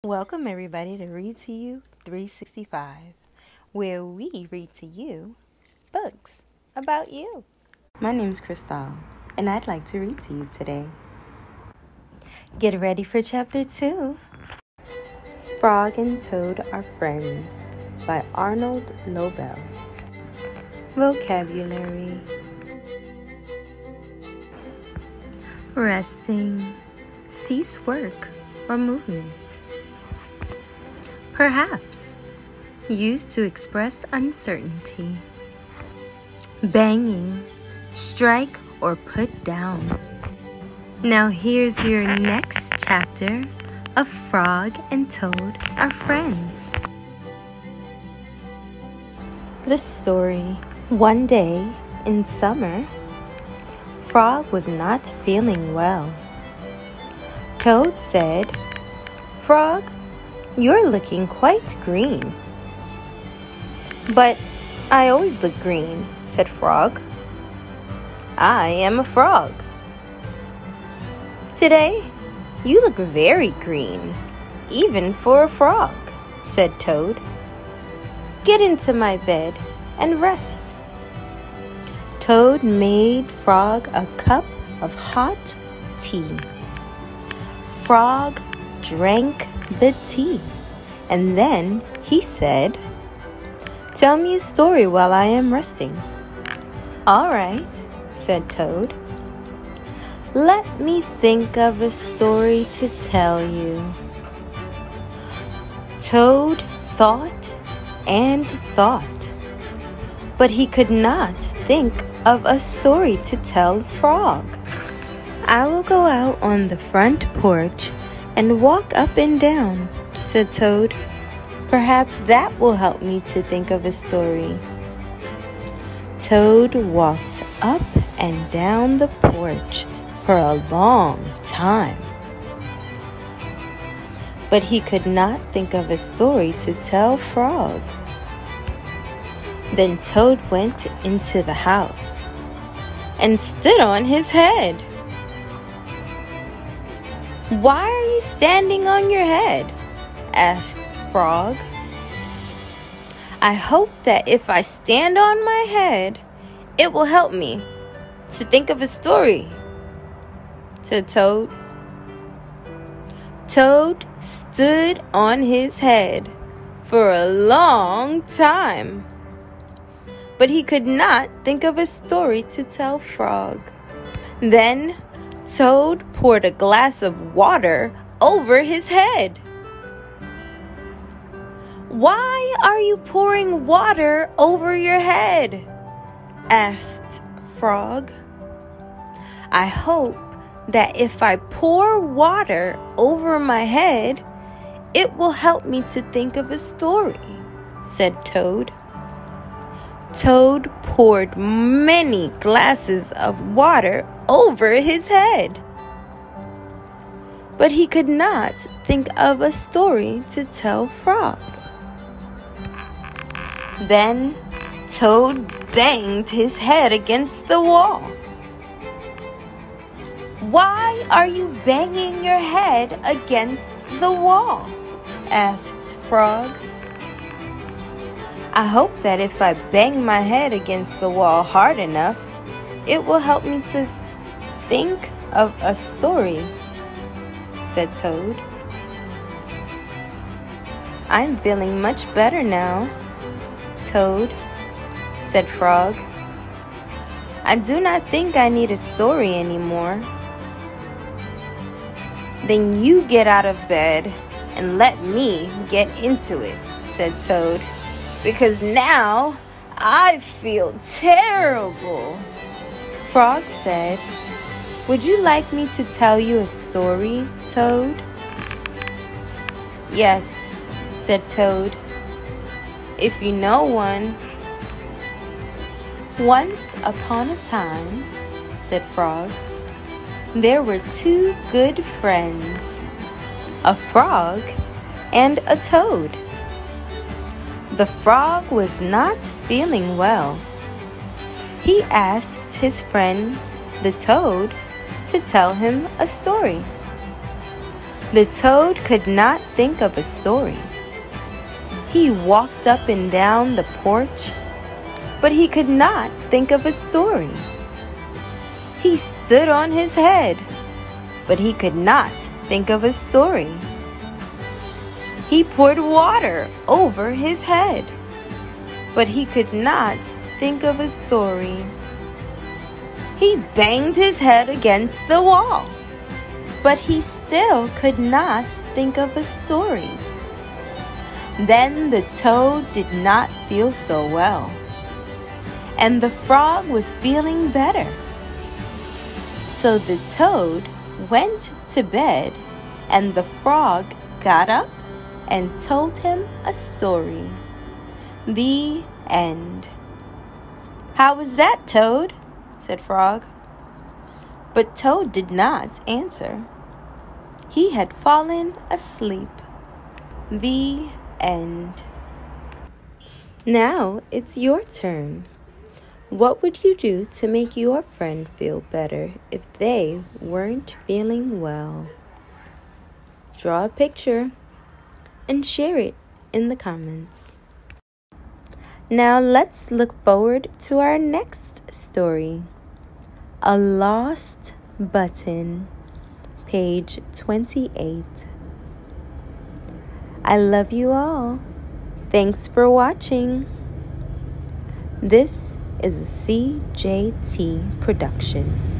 Welcome everybody to Read to You 365, where we read to you books about you. My name's Cristal, and I'd like to read to you today. Get ready for Chapter 2. Frog and Toad Are Friends by Arnold Lobel. Vocabulary: resting, cease work or movement. Perhaps, used to express uncertainty. Banging, strike or put down. Now here's your next chapter of Frog and Toad Are Friends. The story. One day in summer, Frog was not feeling well. Toad said, "Frog, you're looking quite green." "But I always look green," said Frog. "I am a frog." "Today, you look very green, even for a frog," said Toad. "Get into my bed and rest." Toad made Frog a cup of hot tea. Frog drank the tea, and then he said, "Tell me a story while I am resting." "All right," said Toad. "Let me think of a story to tell you." Toad thought and thought, but he could not think of a story to tell Frog. "I will go out on the front porch and walk up and down," said Toad. "Perhaps that will help me to think of a story." Toad walked up and down the porch for a long time, but he could not think of a story to tell Frog. Then Toad went into the house and stood on his head. "Why are you standing on your head?" asked Frog. "I hope that if I stand on my head, it will help me to think of a story," said Toad. Toad stood on his head for a long time, but he could not think of a story to tell Frog. Then Toad poured a glass of water over his head. "Why are you pouring water over your head?" asked Frog. "I hope that if I pour water over my head, it will help me to think of a story," said Toad. Toad poured many glasses of water over his head, but he could not think of a story to tell Frog. Then Toad banged his head against the wall. "Why are you banging your head against the wall?" asked Frog. "I hope that if I bang my head against the wall hard enough, it will help me to think of a story," said Toad. "I'm feeling much better now, Toad," said Frog. "I do not think I need a story anymore." "Then you get out of bed and let me get into it," said Toad, "because now I feel terrible." Frog said, "Would you like me to tell you a story, Toad?" "Yes," said Toad, "if you know one." "Once upon a time," said Frog, "there were two good friends, a frog and a toad. The frog was not feeling well. He asked his friend, the toad, to tell him a story. The toad could not think of a story. He walked up and down the porch, but he could not think of a story. He stood on his head, but he could not think of a story. He poured water over his head, but he could not think of a story. He banged his head against the wall, but he still could not think of a story. Then the toad did not feel so well, and the frog was feeling better. So the toad went to bed, and the frog got up and told him a story. The end. "How was that, Toad?" said Frog. But Toad did not answer. He had fallen asleep. The end. Now it's your turn. What would you do to make your friend feel better if they weren't feeling well? Draw a picture and share it in the comments. Now let's look forward to our next story. A Lost Button, page 28. I love you all. Thanks for watching. This is a CJT production.